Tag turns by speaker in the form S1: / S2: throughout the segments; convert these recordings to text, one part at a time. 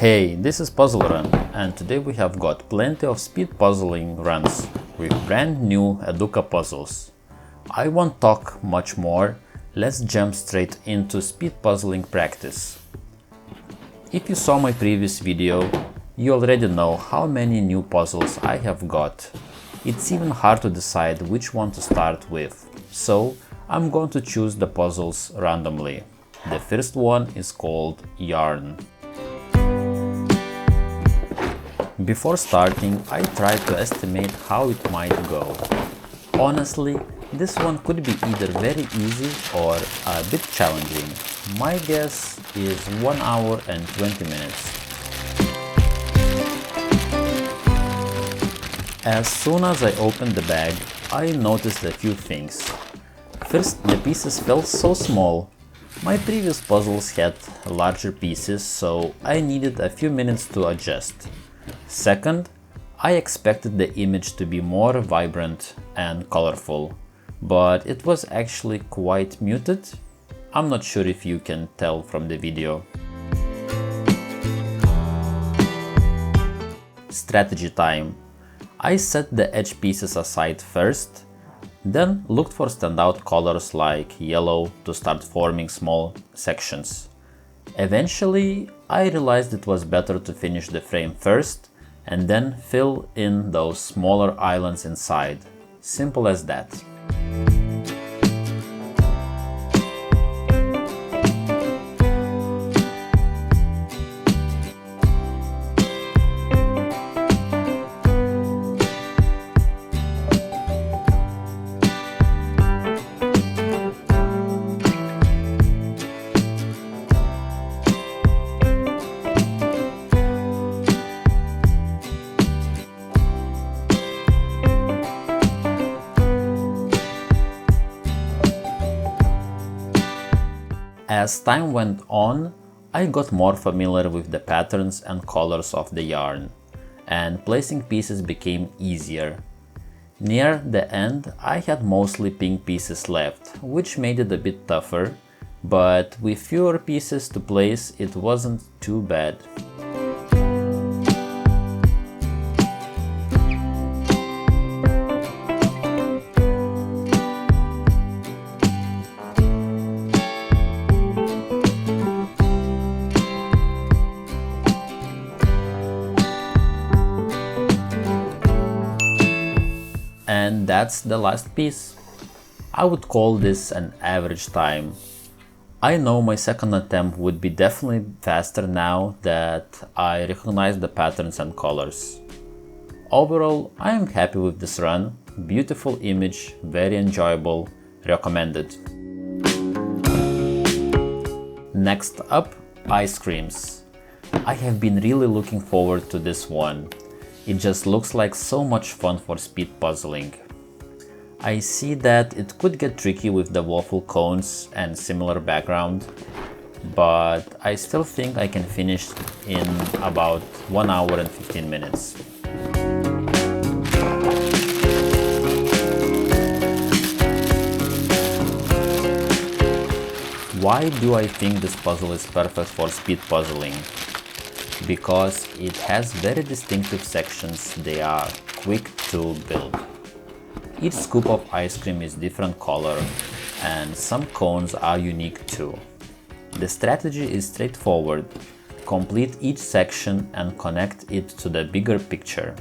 S1: Hey, this is Puzzle Run, and today we have got plenty of speed puzzling runs with brand new Educa puzzles. I won't talk much more, let's jump straight into speed puzzling practice. If you saw my previous video, you already know how many new puzzles I have got. It's even hard to decide which one to start with, so I'm going to choose the puzzles randomly. The first one is called Yarn. Before starting, I tried to estimate how it might go. Honestly, this one could be either very easy or a bit challenging. My guess is 1 hour and 20 minutes. As soon as I opened the bag, I noticed a few things. First, the pieces felt so small. My previous puzzles had larger pieces, so I needed a few minutes to adjust. Second, I expected the image to be more vibrant and colorful, but it was actually quite muted. I'm not sure if you can tell from the video. Strategy time. I set the edge pieces aside first, then looked for standout colors like yellow to start forming small sections. Eventually, I realized it was better to finish the frame first and then fill in those smaller islands inside. Simple as that. As time went on, I got more familiar with the patterns and colors of the yarn, and placing pieces became easier. Near the end, I had mostly pink pieces left, which made it a bit tougher, but with fewer pieces to place, it wasn't too bad. And that's the last piece. I would call this an average time. I know my second attempt would be definitely faster now that I recognize the patterns and colors. Overall, I am happy with this run. Beautiful image, very enjoyable, recommended. Next up, ice creams. I have been really looking forward to this one. It just looks like so much fun for speed puzzling. I see that it could get tricky with the waffle cones and similar background, but I still think I can finish in about 1 hour and 15 minutes. Why do I think this puzzle is perfect for speed puzzling? Because it has very distinctive sections, they are quick to build. Each scoop of ice cream is different color, and some cones are unique too. The strategy is straightforward. Complete each section and connect it to the bigger picture.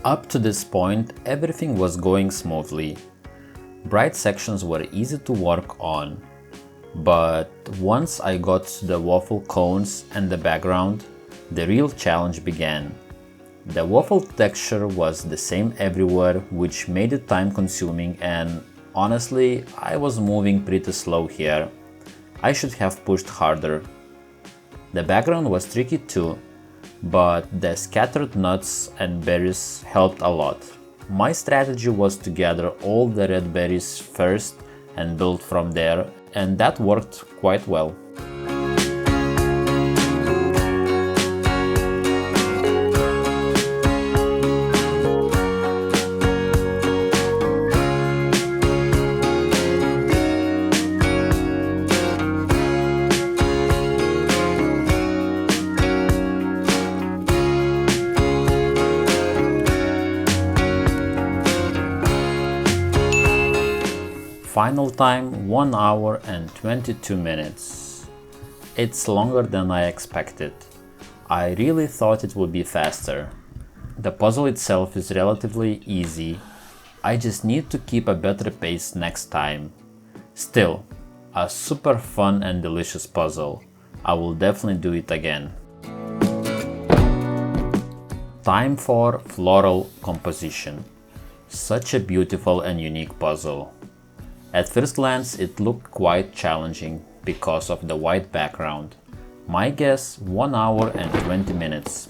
S1: Up to this point, everything was going smoothly. Bright sections were easy to work on, but once I got to the waffle cones and the background, the real challenge began. The waffle texture was the same everywhere, which made it time consuming, and honestly, I was moving pretty slow here. I should have pushed harder. The background was tricky too, but the scattered nuts and berries helped a lot. My strategy was to gather all the red berries first and build from there, and that worked quite well. Final time 1 hour and 22 minutes. It's longer than I expected. I really thought it would be faster. The puzzle itself is relatively easy. I just need to keep a better pace next time. Still, a super fun and delicious puzzle. I will definitely do it again. Time for Floral Composition. Such a beautiful and unique puzzle. At first glance, it looked quite challenging because of the white background. My guess, 1 hour and 20 minutes.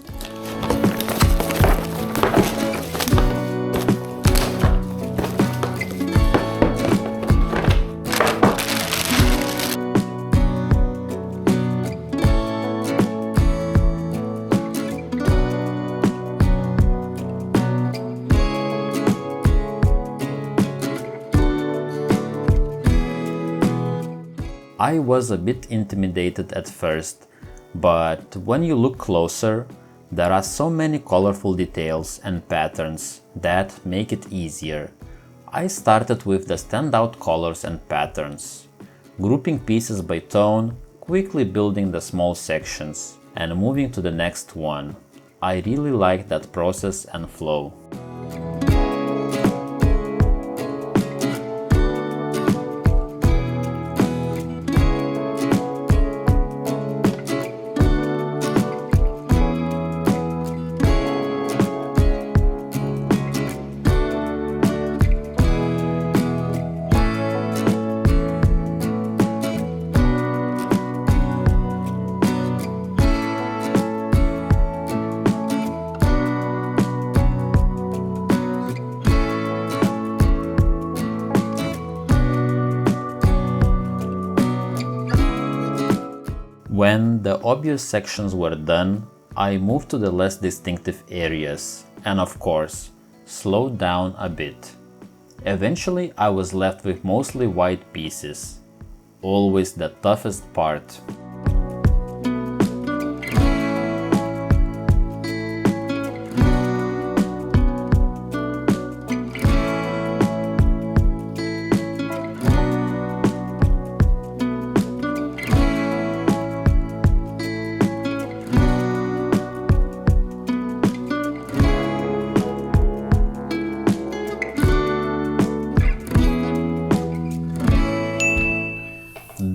S1: I was a bit intimidated at first, but when you look closer, there are so many colorful details and patterns that make it easier. I started with the standout colors and patterns, grouping pieces by tone, quickly building the small sections, and moving to the next one. I really like that process and flow. When the obvious sections were done, I moved to the less distinctive areas and, of course, slowed down a bit. Eventually, I was left with mostly white pieces. Always the toughest part.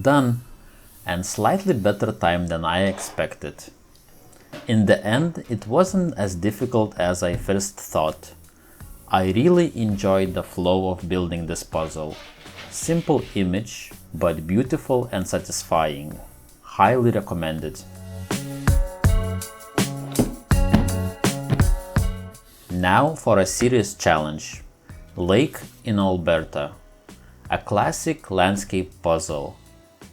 S1: Done, and slightly better time than I expected. In the end, it wasn't as difficult as I first thought. I really enjoyed the flow of building this puzzle. Simple image, but beautiful and satisfying. Highly recommended. Now for a serious challenge. Lake in Alberta. A classic landscape puzzle.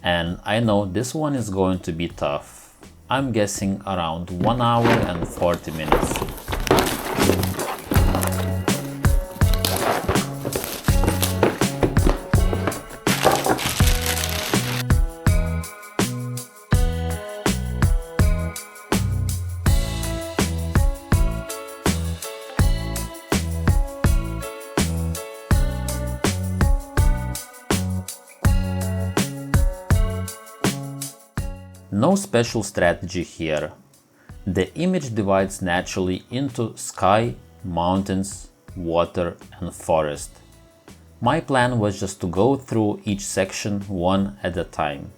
S1: And I know this one is going to be tough. I'm guessing around 1 hour and 40 minutes. No special strategy here. The image divides naturally into sky mountains, water, and forest. My plan was just to go through each section one at a time.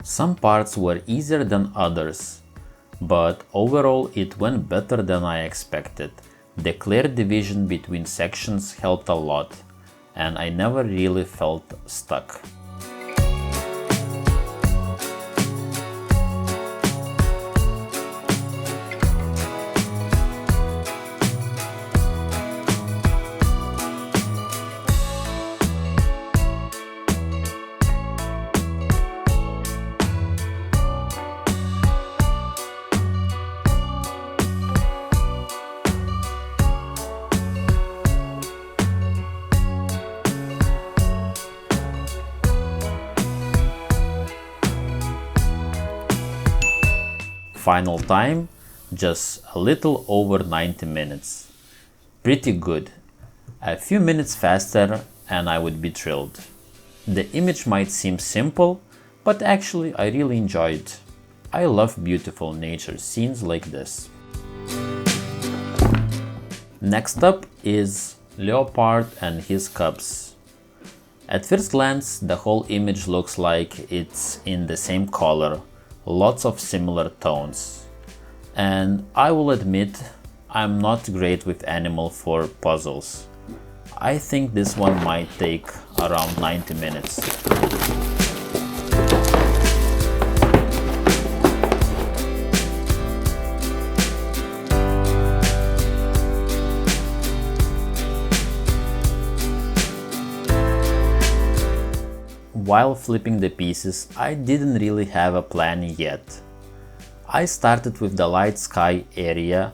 S1: Some parts were easier than others, but overall it went better than I expected. The clear division between sections helped a lot, and I never really felt stuck. Final time, just a little over 90 minutes. Pretty good. A few minutes faster and I would be thrilled. The image might seem simple, but actually I really enjoyed it. I love beautiful nature scenes like this. Next up is Leopard and His Cubs. At first glance, the whole image looks like it's in the same color, lots of similar tones. And I will admit, I'm not great with animal for puzzles. I think this one might take around 90 minutes. While flipping the pieces, I didn't really have a plan yet. I started with the light sky area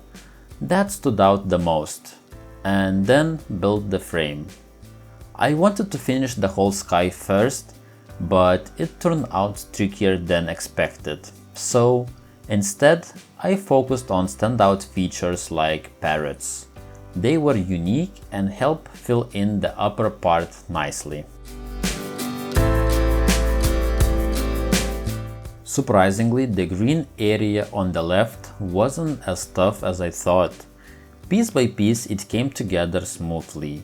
S1: that stood out the most, and then built the frame. I wanted to finish the whole sky first, but it turned out trickier than expected. So instead, I focused on standout features like parrots. They were unique and helped fill in the upper part nicely. Surprisingly, the green area on the left wasn't as tough as I thought. Piece by piece, it came together smoothly.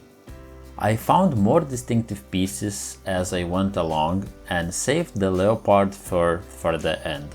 S1: I found more distinctive pieces as I went along and saved the leopard fur for the end.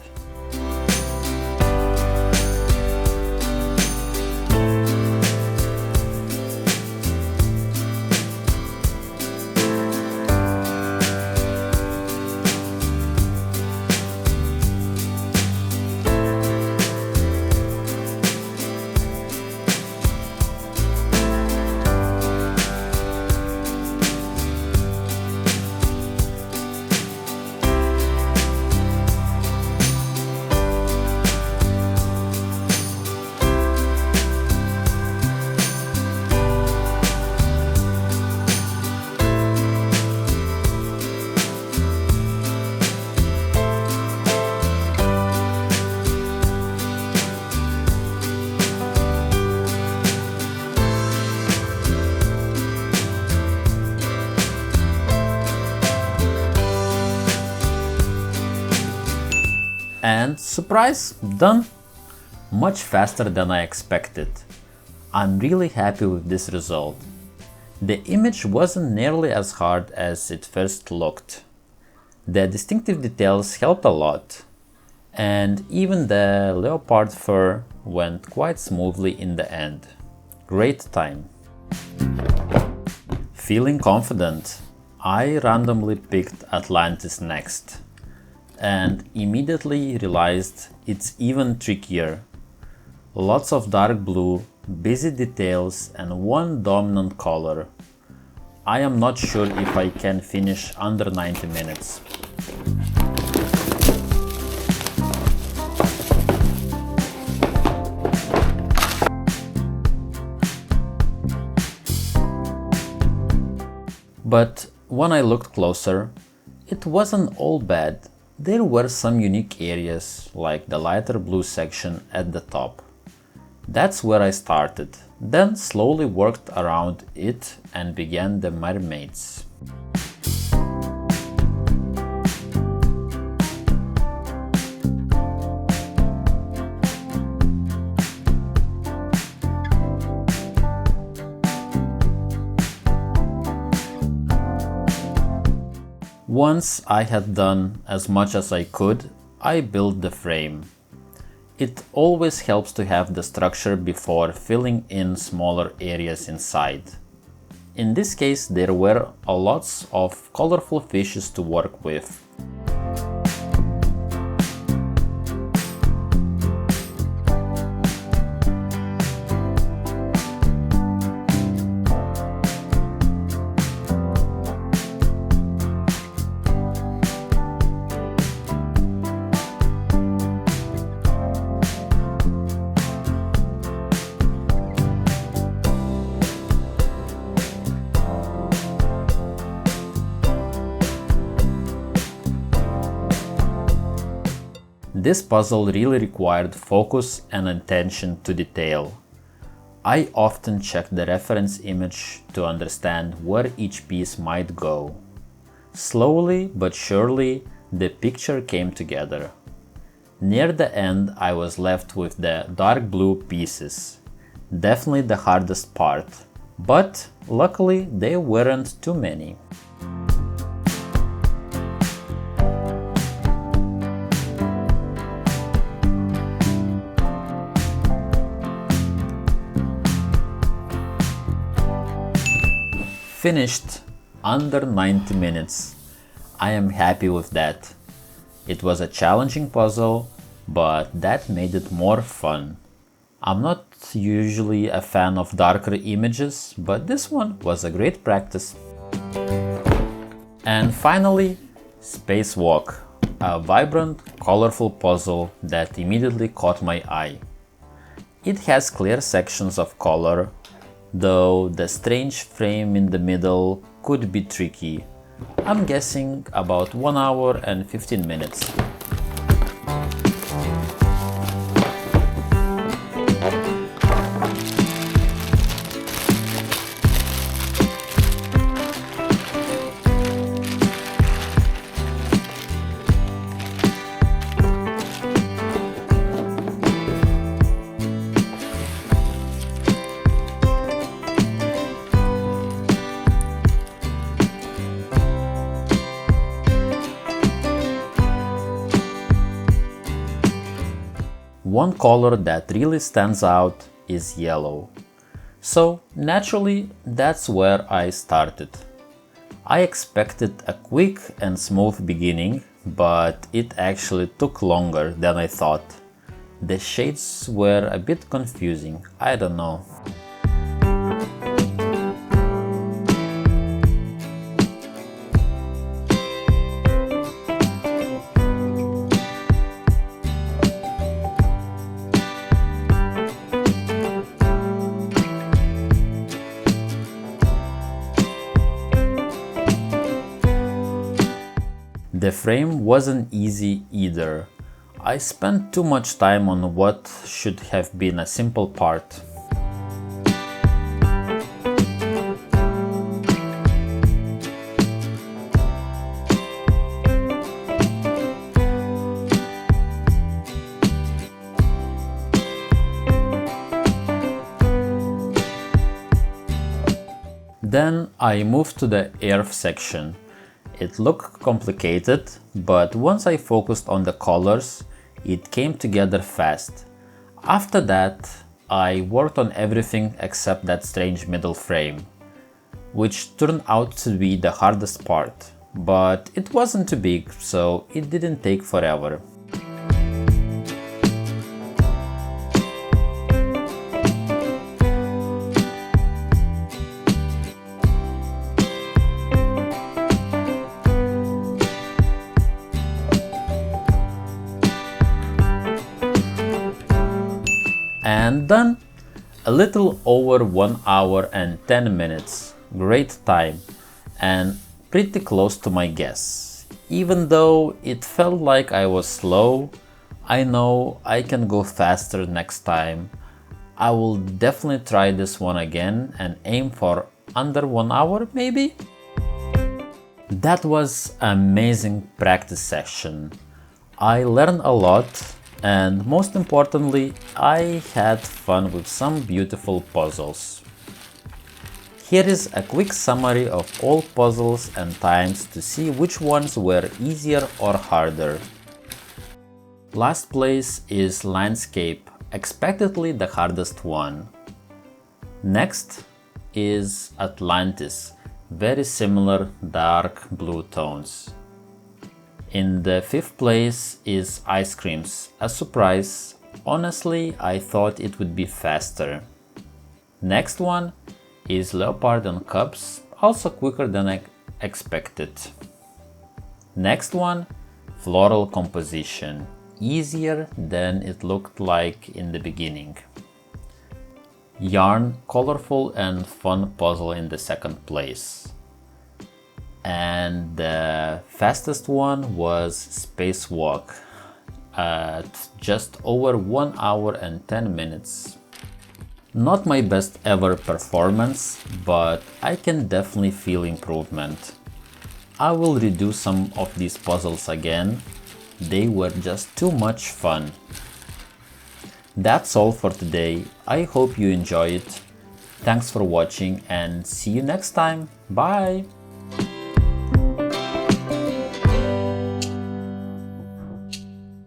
S1: And surprise, done! Much faster than I expected. I'm really happy with this result. The image wasn't nearly as hard as it first looked. The distinctive details helped a lot, and even the leopard fur went quite smoothly in the end. Great time. Feeling confident, I randomly picked Atlantis next. and immediately realized it's even trickier. Lots of dark blue, busy details, and one dominant color. I am not sure if I can finish under 90 minutes. But when I looked closer, it wasn't all bad. There were some unique areas, like the lighter blue section at the top. That's where I started, then slowly worked around it and began the mermaids. Once I had done as much as I could, I built the frame. It always helps to have the structure before filling in smaller areas inside. In this case, there were lots of colorful fishes to work with. This puzzle really required focus and attention to detail. I often checked the reference image to understand where each piece might go. Slowly but surely, the picture came together. Near the end, I was left with the dark blue pieces. Definitely the hardest part, but luckily there weren't too many. Finished under 90 minutes. I am happy with that. It was a challenging puzzle, but that made it more fun. I'm not usually a fan of darker images, but this one was a great practice. And finally, Spacewalk, a vibrant, colorful puzzle that immediately caught my eye. It has clear sections of color, though the strange frame in the middle could be tricky. I'm guessing about 1 hour and 15 minutes. One color that really stands out is yellow. So naturally, that's where I started. I expected a quick and smooth beginning, but it actually took longer than I thought. The shades were a bit confusing, I don't know. The frame wasn't easy either. I spent too much time on what should have been a simple part. Then I moved to the earth section. It looked complicated, but once I focused on the colors, it came together fast. After that, I worked on everything except that strange middle frame, which turned out to be the hardest part. but it wasn't too big, so it didn't take forever. And done! A little over 1 hour and 10 minutes. Great time, and pretty close to my guess. Even though it felt like I was slow, I know I can go faster next time. I will definitely try this one again and aim for under 1 hour maybe? That was an amazing practice session. I learned a lot, and most importantly, I had fun with some beautiful puzzles. Here is a quick summary of all puzzles and times to see which ones were easier or harder. Last place is Landscape, expectedly the hardest one. Next is Atlantis, very similar dark blue tones. In the 5th place is Ice Creams, a surprise. Honestly, I thought it would be faster. Next one is Leopard and Cubs, also quicker than I expected. Next one, Floral Composition, easier than it looked like in the beginning. Yarn, colorful and fun puzzle in the 2nd place. And the fastest one was Spacewalk at just over 1 hour and 10 minutes. Not my best ever performance, but I can definitely feel improvement. I will redo some of these puzzles again. They were just too much fun. That's all for today. I hope you enjoy it. Thanks for watching and see you next time. Bye!